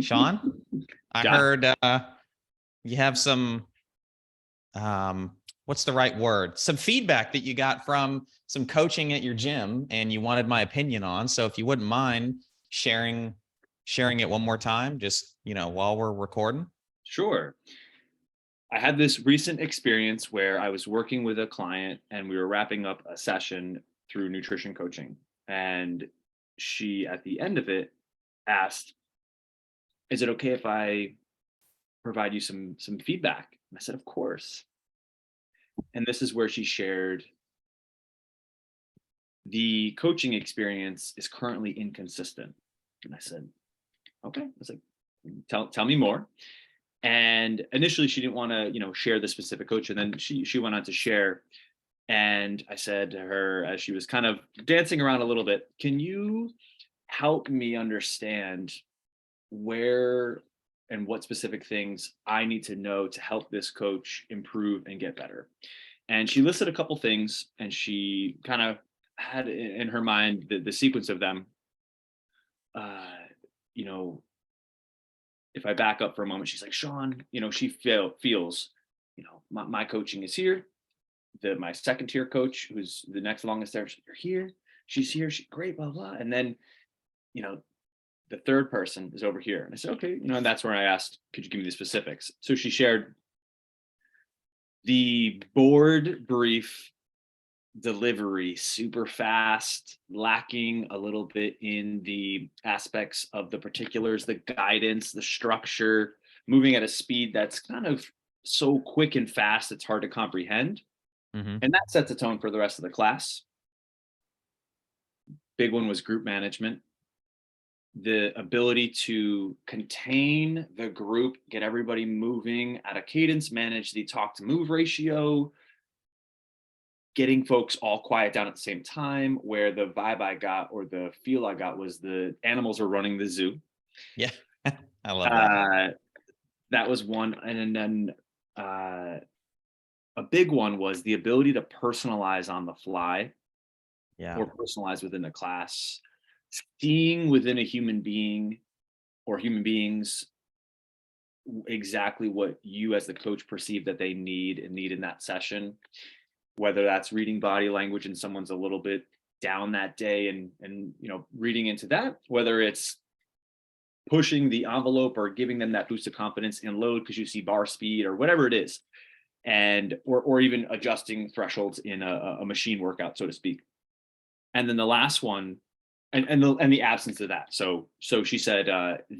Shawn, I Yeah. heard you have some what's the right word? Some feedback that you got from some coaching at your gym and you wanted my opinion on. So if you wouldn't mind sharing it one more time, just, while we're recording. Sure. I had this recent experience where I was working with a client and we were wrapping up a session through nutrition coaching. And she, at the end of it, asked, "Is it okay if I provide you some feedback?" And I said, "Of course." And this is where she shared, "The coaching experience is currently inconsistent." And I said, "Okay." I was like, tell me more." And initially she didn't want to, share the specific coach. And then she went on to share. And I said to her, as she was kind of dancing around a little bit, "Can you help me understand where and what specific things I need to know to help this coach improve and get better?" And she listed a couple things, and she kind of had in her mind the sequence of them. Uh, you know, if I back up for a moment, she's like, "Shawn, she feels, my coaching is here. My second tier coach, who's the next longest there, you're here. She's here. She's great, blah, blah." And then, you know, the third person is over here. And I said, "Okay," and that's where I asked, "Could you give me the specifics?" So she shared the board brief delivery, super fast, lacking a little bit in the aspects of the particulars, the guidance, the structure, moving at a speed that's kind of so quick and fast, it's hard to comprehend. Mm-hmm. And that sets a tone for the rest of the class. Big one was group management, the ability to contain the group, get everybody moving at a cadence, manage the talk to move ratio, getting folks all quiet down at the same time. Where the vibe I got, or the feel I got, was the animals are running the zoo. Yeah. I love that. Uh, that was one. And then a big one was the ability to personalize on the fly, Yeah. or personalize within a class, seeing within a human being or human beings exactly what you as the coach perceive that they need in that session, whether that's reading body language and someone's a little bit down that day, and reading into that, whether it's pushing the envelope or giving them that boost of confidence and load because you see bar speed or whatever it is, and or even adjusting thresholds in a machine workout, so to speak. And then the last one, and the absence of that. So she said,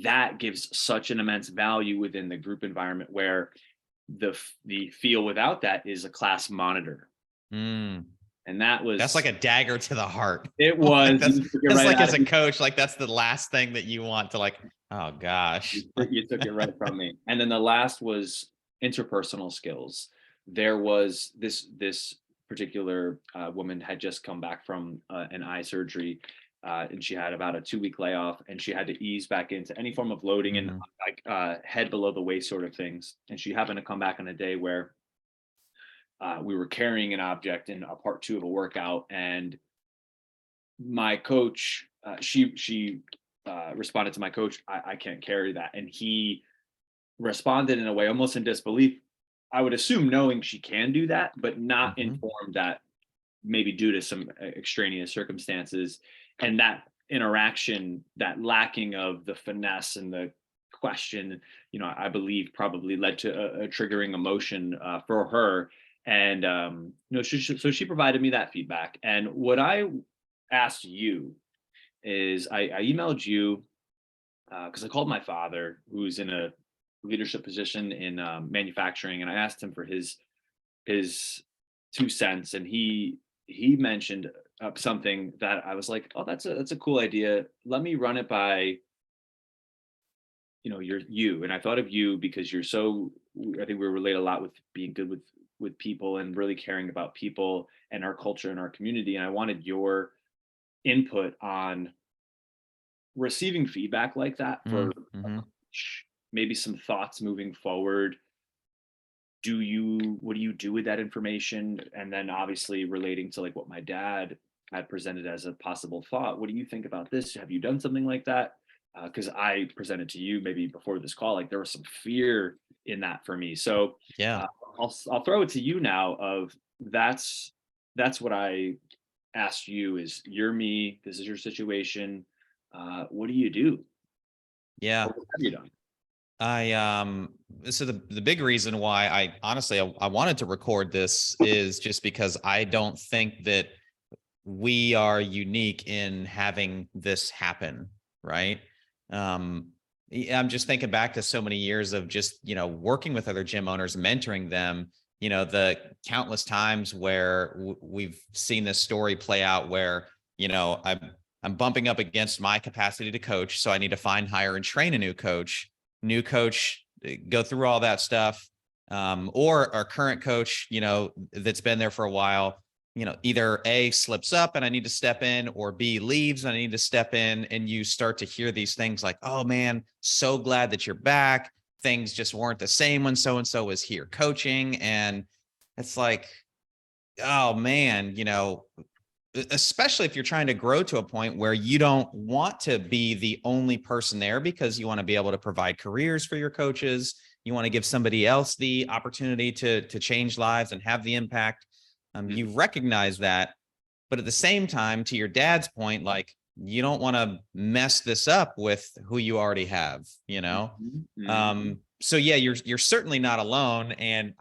that gives such an immense value within the group environment, where the feel without that is a class monitor. Mm. And that That's like was, a dagger to the heart. it Like was, that's you took it that's right like out as of a me. coach, like that's the last thing that you want to, like, oh gosh. You took it right from me. And then the last was interpersonal skills. There was this particular woman had just come back from an eye surgery, and she had about a 2-week layoff, and she had to ease back into any form of loading and Mm-hmm. like head below the waist sort of things. And she happened to come back on a day where we were carrying an object in a part two of a workout, and my coach, she responded to my coach, I can't carry that," and he responded in a way almost in disbelief. I would assume knowing she can do that, but not Mm-hmm. informed that maybe due to some extraneous circumstances. And that interaction, that lacking of the finesse and the question, I believe probably led to a triggering emotion for her. And so she provided me that feedback. And what I asked you is, I emailed you because I called my father, who's in a leadership position in manufacturing, and I asked him for his 2 cents, and he mentioned something that I was like, "Oh, that's a cool idea. Let me run it by you." And I thought of you because you're so. I think we relate a lot with being good with people and really caring about people and our culture and our community. And I wanted your input on receiving feedback like that for Mm-hmm. maybe some thoughts moving forward. What do you do with that information? And then obviously relating to like what my dad had presented as a possible thought, what do you think about this? Have you done something like that? because I presented to you maybe before this call, like there was some fear in that for me. So Yeah. uh, I'll throw it to you now. Of that's what I asked you is you're me. This is your situation. What do you do? Yeah. Or what have you done? I so the big reason why I honestly I wanted to record this is just because I don't think that we are unique in having this happen, right? I'm just thinking back to so many years of just, working with other gym owners, mentoring them, the countless times where we've seen this story play out where, I'm bumping up against my capacity to coach. So I need to find, hire, and train a new coach, go through all that stuff. Or our current coach, that's been there for a while, either A, slips up and I need to step in, or B, leaves and I need to step in. And you start to hear these things like, oh man, so glad that you're back. Things just weren't the same when so-and-so was here coaching. And it's like, oh man, especially if you're trying to grow to a point where you don't want to be the only person there, because you want to be able to provide careers for your coaches. You want to give somebody else the opportunity to change lives and have the impact. You Mhm. recognize that, but at the same time, to your dad's point, like, you don't want to mess this up with who you already have, Mhm. Mhm. So yeah, you're certainly not alone. And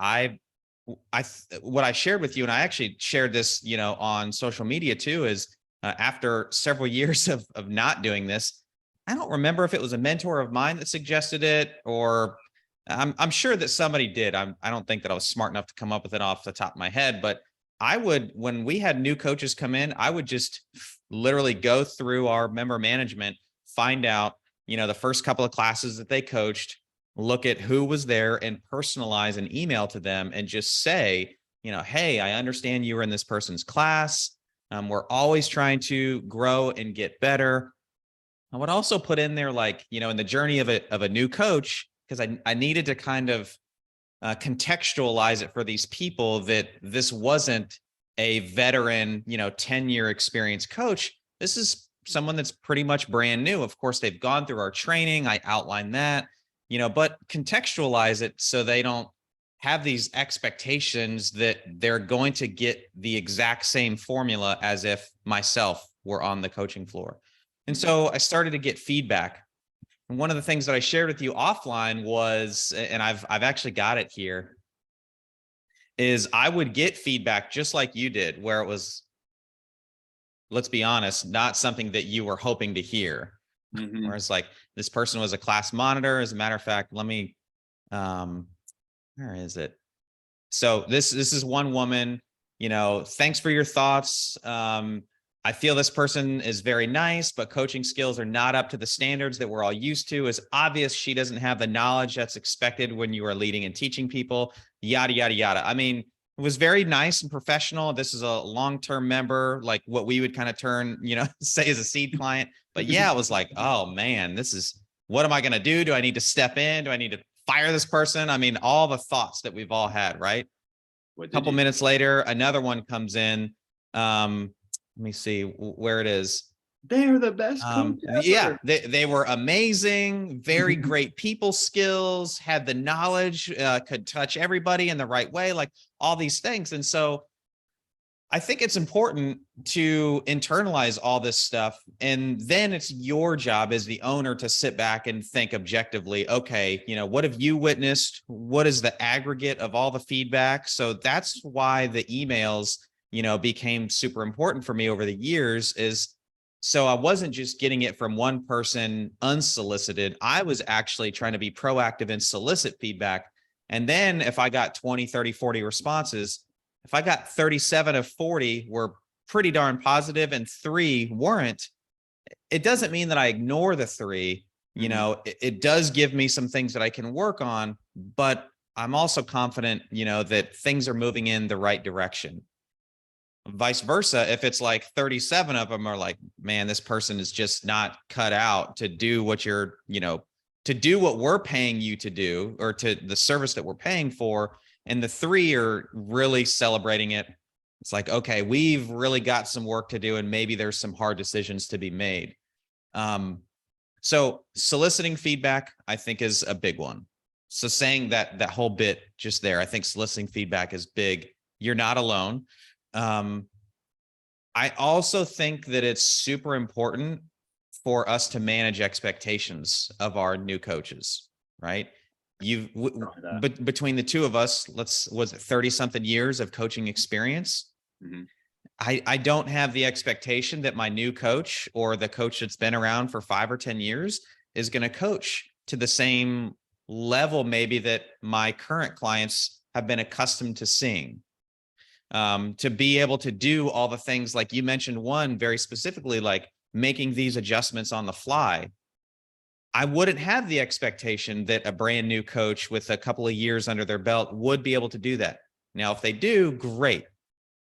what I shared with you, and I actually shared this, on social media too, is after several years of not doing this, I don't remember if it was a mentor of mine that suggested it, or I'm sure that somebody did. I don't think that I was smart enough to come up with it off the top of my head, but I would, when we had new coaches come in, I would just literally go through our member management, find out, the first couple of classes that they coached, look at who was there and personalize an email to them and just say, hey, I understand you were in this person's class. We're always trying to grow and get better. I would also put in there, like, in the journey of a new coach, because I needed to kind of contextualize it for these people, that this wasn't a veteran, 10-year experienced coach. This is someone that's pretty much brand new. Of course, they've gone through our training. I outlined that, but contextualize it so they don't have these expectations that they're going to get the exact same formula as if myself were on the coaching floor. And Mhm. so I started to get feedback. And one of the things that I shared with you offline was, and I've actually got it here, is I would get feedback just like you did, where it was, let's be honest, not something that you were hoping to hear. Mhm. Whereas, like, this person was a class monitor. As a matter of fact, let me, um, where is it? So this is one woman, thanks for your thoughts. I feel this person is very nice, but coaching skills are not up to the standards that we're all used to. It's obvious she doesn't have the knowledge that's expected when you are leading and teaching people, yada, yada, yada. I mean, it was very nice and professional. This is a long-term member, like what we would kind of turn, say as a seed client. But yeah, it was like, oh man, what am I going to do? Do I need to step in? Do I need to fire this person? I mean, all the thoughts that we've all had, right? What did Couple you do? minutes later, another one comes in. Let me see where it is. They're the best coach Yeah, ever. they were amazing, very great people skills, had the knowledge, could touch everybody in the right way, like all these things. And so I think it's important to internalize all this stuff. And then it's your job as the owner to sit back and think objectively, okay, what have you witnessed? What is the aggregate of all the feedback? So that's why the emails, became super important for me over the years, is so I wasn't just getting it from one person unsolicited. I was actually trying to be proactive and solicit feedback. And then if I got 20, 30, 40 responses, if I got 37 of 40 were pretty darn positive and 3 weren't, it doesn't mean that I ignore the 3. Mhm. It does give me some things that I can work on, but I'm also confident, that things are moving in the right direction. Vice versa, if it's like 37 of them are like, man, this person is just not cut out to do what to do what we're paying you to do, or to the service that we're paying for, and the 3 are really celebrating it. It's like, okay, we've really got some work to do, and maybe there's some hard decisions to be made. Um, So soliciting feedback, I think, is a big one. So saying that whole bit just there, I think soliciting feedback is big. You're not alone. I also think that it's super important for us to manage expectations of our new coaches, right? But between the two of us, was it 30 something years of coaching experience? Mm-hmm. I don't have the expectation that my new coach or the coach that's been around for 5 or 10 years is going to coach to the same level maybe that my current clients have been accustomed to seeing. To be able to do all the things like you mentioned, one very specifically, like making these adjustments on the fly. I wouldn't have the expectation that a brand new coach with a couple of years under their belt would be able to do that. Now, if they do, great,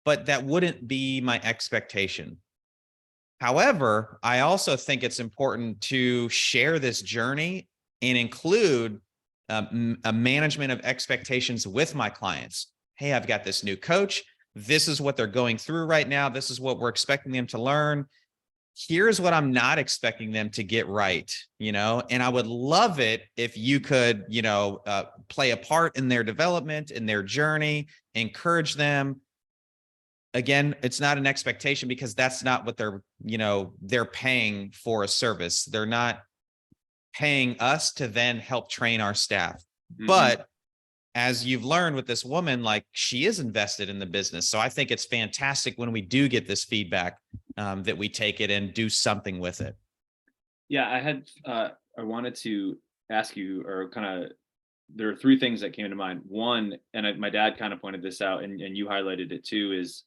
but that wouldn't be my expectation. However, I also think it's important to share this journey and include a management of expectations with my clients. Hey, I've got this new coach. This is what they're going through right now. This is what we're expecting them to learn. Here's what I'm not expecting them to get right, and I would love it if you could, play a part in their development, in their journey, encourage them. Again, it's not an expectation because that's not what they're paying for a service. They're not paying us to then help train our staff. Mm-hmm. But as you've learned with this woman, like she is invested in the business. So I think it's fantastic when we do get this feedback, that we take it and do something with it. Yeah, I wanted to ask you, or kind of, there are 3 things that came to mind. One, and my dad kind of pointed this out, and you highlighted it too, is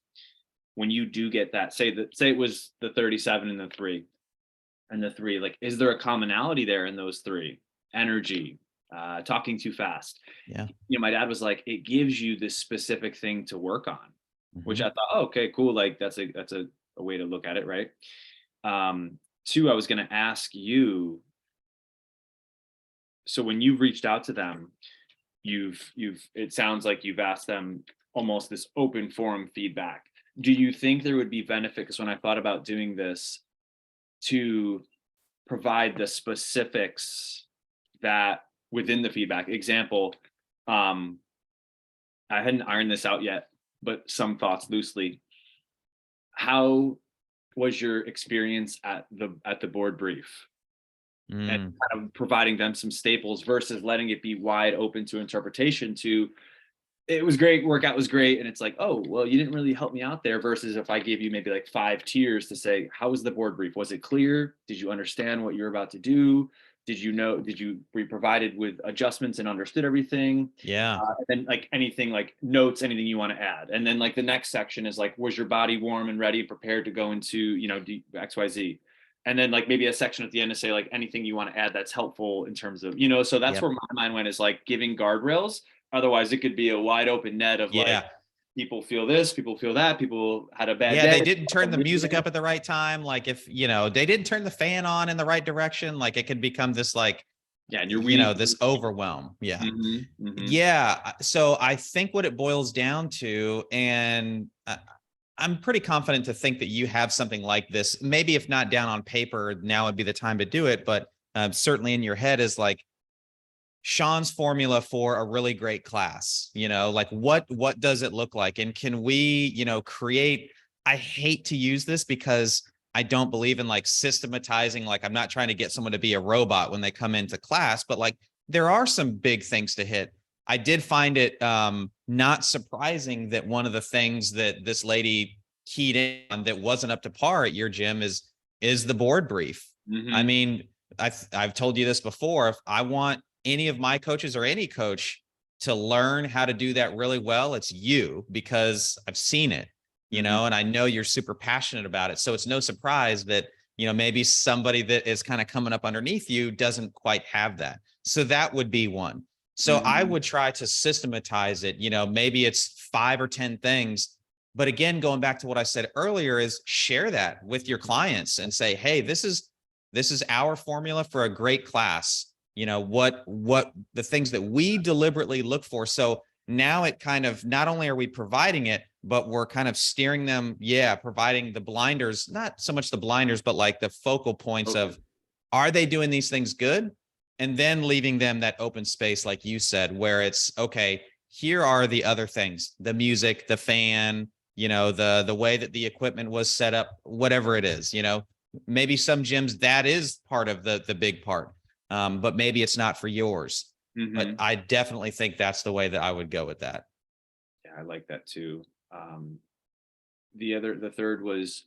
when you do get that, say it was the 37 and the 3, like, is there a commonality there in those 3? Energy, talking too fast. Yeah. My dad was like, it gives you this specific thing to work on, mm-hmm. which I thought, oh, okay, cool. Like that's a way to look at it. Right. 2, I was going to ask you, so when you've reached out to them, it sounds like you've asked them almost this open forum feedback. Do you think there would be benefit? Because when I thought about doing this, to provide the specifics that within the feedback. Example, I hadn't ironed this out yet, but some thoughts loosely. How was your experience at the board brief? And kind of providing them some staples versus letting it be wide open to interpretation. It was great, workout was great, and it's like, oh, well, you didn't really help me out there, versus if I gave you maybe like 5 tiers to say, how was the board brief? Was it clear? Did you understand what you're about to do? Did you be provided with adjustments and understood everything? Yeah. And then like anything like notes, anything you want to add. And then like the next section is like, was your body warm and ready and prepared to go into, XYZ? And then like maybe a section at the end to say like anything you want to add that's helpful in terms of, so that's where my mind went, is like giving guardrails. Otherwise it could be a wide open net of like, people feel this, people feel that, people had a bad day. They didn't turn the music up at the right time. Like if, they didn't turn the fan on in the right direction, like it could become this like, and you're this overwhelm. Yeah. Mm-hmm, mm-hmm. Yeah. So I think what it boils down to, and I'm pretty confident to think that you have something like this, maybe if not down on paper, now would be the time to do it. But certainly in your head is like, Shawn's formula for a really great class, like what does it look like? And can we, create, I hate to use this because I don't believe in like systematizing, like I'm not trying to get someone to be a robot when they come into class, but like there are some big things to hit. I did find it not surprising that one of the things that this lady keyed in on that wasn't up to par at your gym is the board brief. Mm-hmm. I mean, I've told you this before. If I want any of my coaches or any coach to learn how to do that really well, it's you, because I've seen it, and I know you're super passionate about it. So it's no surprise that, maybe somebody that is kind of coming up underneath you doesn't quite have that. So that would be one. So I would try to systematize it, maybe it's 5 or 10 things. But again, going back to what I said earlier, is share that with your clients and say, hey, this is our formula for a great class. What the things that we deliberately look for. So now it kind of, not only are we providing it, but we're kind of steering them, providing the blinders, not so much the blinders, but like the focal points of, are they doing these things good? And then leaving them that open space, like you said, where it's okay, here are the other things, the music, the fan, the way that the equipment was set up, whatever it is, maybe some gyms that is part of the big part. But maybe it's not for yours. But I definitely think that's the way that I would go with that. Yeah, I like that too. The third was,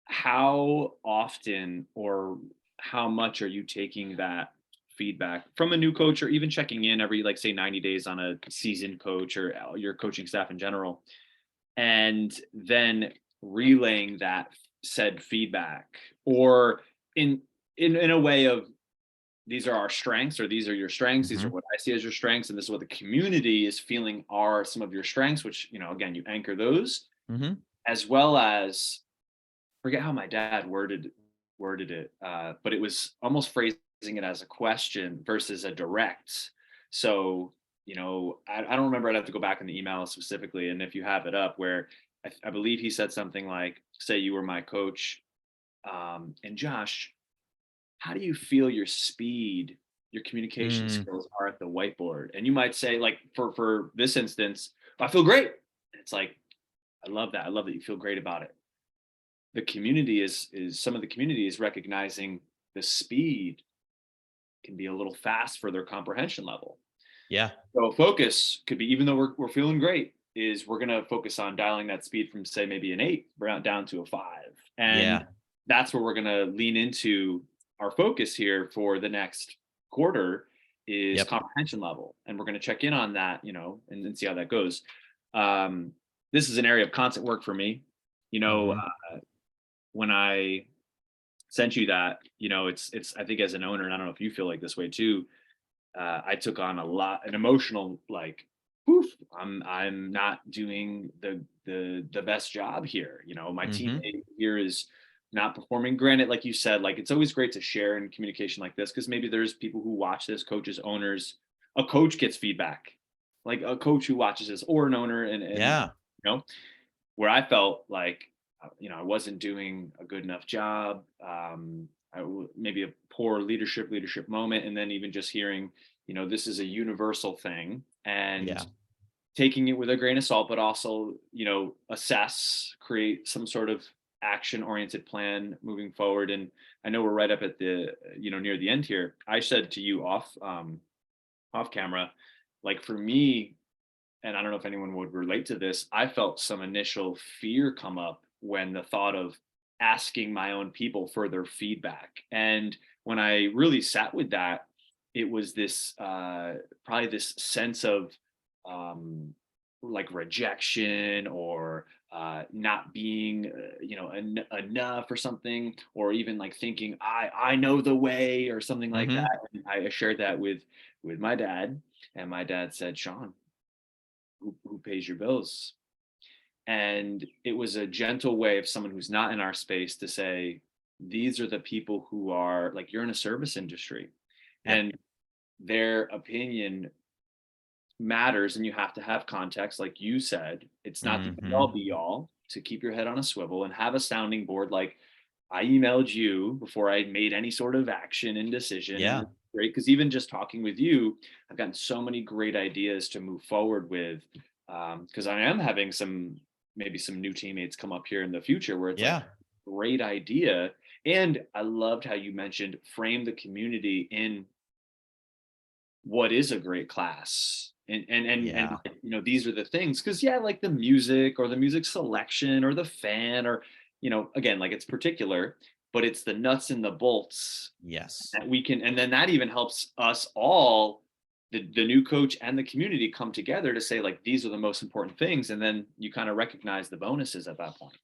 how often or how much are you taking that feedback from a new coach, or even checking in every, like, say, 90 days on a seasoned coach or your coaching staff in general, and then relaying that said feedback, or in in a way of, these are our strengths, or these are your strengths, these are Mm-hmm. what I see as your strengths, and this is what the community is feeling are some of your strengths, which, again, you anchor those, Mm-hmm. as well as, forget how my dad worded it, but it was almost phrasing it as a question versus a direct. So, I don't remember. I'd have to go back in the email specifically, and if you have it up, where I believe he said something like, "Say you were my coach, and Josh, how do you feel your speed, your communication Mm, skills are at the whiteboard?" And you might say, like, for this instance, "I feel great." It's like, I love that. I love that you feel great about it. The community is some of the community is recognizing the speed can be a little fast for their comprehension level. yeah. So focus could be, even though we're feeling great, is we're going to focus on dialing that speed from, say, maybe an 8 down to a 5. And Yeah. that's where we're going to lean into our focus here for the next quarter, is Yep. comprehension level. And we're going to check in on that, and see how that goes. Um, this is an area of constant work for me. You know, Mm-hmm. uh, when I sent you that, it's I think, as an owner, and I don't know if you feel like this way too, I took on an emotional, like, poof, I'm not doing the best job here. My Mm-hmm. teammate here is not performing. Granted, like you said, like, it's always great to share in communication like this, because maybe there's people who watch this, coaches, owners, a coach gets feedback, like a coach who watches this, or an owner, and Yeah. where I felt like, I wasn't doing a good enough job. Maybe a poor leadership moment, and then even just hearing, this is a universal thing, and Yeah. taking it with a grain of salt, but also, assess, create some sort of action oriented plan moving forward. And I know we're right up at the, near the end here. I said to you off camera, like, for me, and I don't know if anyone would relate to this, I felt some initial fear come up when the thought of asking my own people for their feedback. And when I really sat with that, it was this, probably this sense of, um, like, rejection, or not being, enough or something, or even like thinking I know the way, or something like Mm-hmm. that. And I shared that with my dad, and my dad said, "Shawn, who pays your bills?" And it was a gentle way of someone who's not in our space to say, these are the people who are, like, you're in a service industry, Yep. and their opinion matters, and you have to have context. Like you said, it's not the end all Mm-hmm. be all, to keep your head on a swivel and have a sounding board. Like, I emailed you before I made any sort of action and decision, and Yeah. it's great, because even just talking with you, I've gotten so many great ideas to move forward with. Because I am having maybe some new teammates come up here in the future, where it's like, Yeah. great idea. And I loved how you mentioned frame the community in what is a great class, and Yeah. these are the things, because, yeah, like the music, or the music selection, or the fan, or, again, like, it's particular, but it's the nuts and the bolts Yes. that we can, and then that even helps us all, the new coach and the community, come together to say, like, these are the most important things, and then you kind of recognize the bonuses at that point.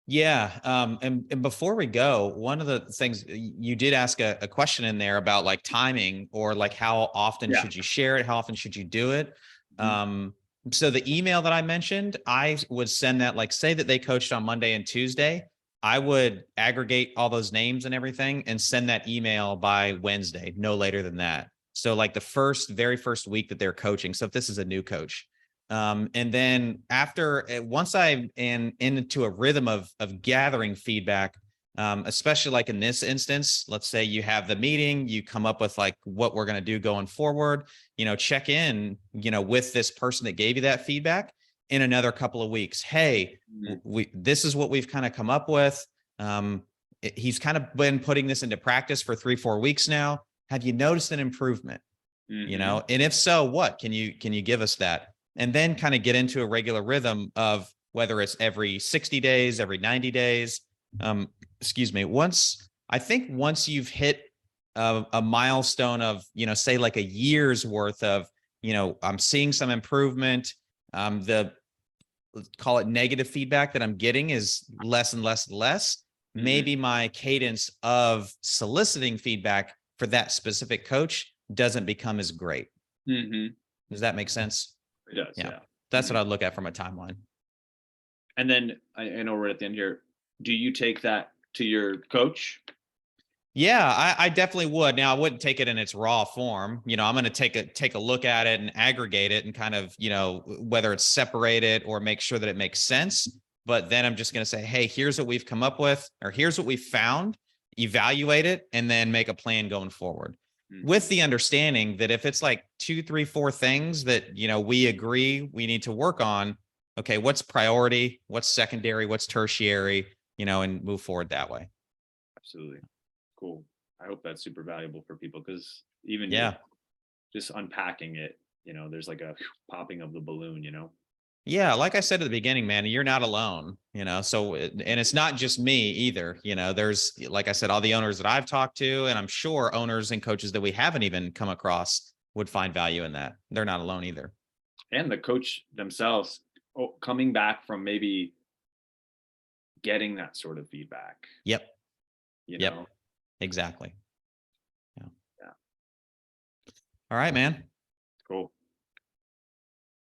Yeah. And before we go, one of the things you did ask a question in there about like timing, or like how often Yeah. should you share it? How often should you do it? Mhm. So the email that I mentioned, I would send that, like, say that they coached on Monday and Tuesday. I would aggregate all those names and everything and send that email by Wednesday, no later than that. So like the very first week that they're coaching. So if this is a new coach, and then once I'm into a rhythm of gathering feedback, especially like in this instance, let's say you have the meeting, you come up with like what we're going to do going forward, check in, with this person that gave you that feedback in another couple of weeks. Hey, this is what we've kind of come up with. He's kind of been putting this into practice for 3-4 weeks now. Have you noticed an improvement? And if so, what can you give us that? And then kind of get into a regular rhythm of whether it's every 60 days, every 90 days. Excuse me. Once you've hit a milestone of, say like a year's worth of, I'm seeing some improvement. Let's call it negative feedback that I'm getting is less and less and less. Maybe my cadence of soliciting feedback for that specific coach doesn't become as great. Does that make sense? It does. Yeah. That's what I'd look at from a timeline. And then I know we're at the end here. Do you take that to your coach? Yeah, I definitely would. Now I wouldn't take it in its raw form. I'm going to take a look at it and aggregate it and kind of, whether it's separate it or make sure that it makes sense. But then I'm just going to say, hey, here's what we've come up with, or here's what we found, evaluate it, and then make a plan going forward. With the understanding that if it's like 2, 3, 4 things that, we agree we need to work on, okay, what's priority, what's secondary, what's tertiary, and move forward that way. Absolutely. Cool. I hope that's super valuable for people, because even just unpacking it, there's like a popping of the balloon, Yeah, like I said at the beginning, man, you're not alone, so, and it's not just me either. There's, like I said, all the owners that I've talked to, and I'm sure owners and coaches that we haven't even come across would find value in that. They're not alone either. And the coach themselves, coming back from maybe getting that sort of feedback. Yep. Know? Exactly. Yeah. Yeah. All right, man. Cool.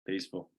Peaceful.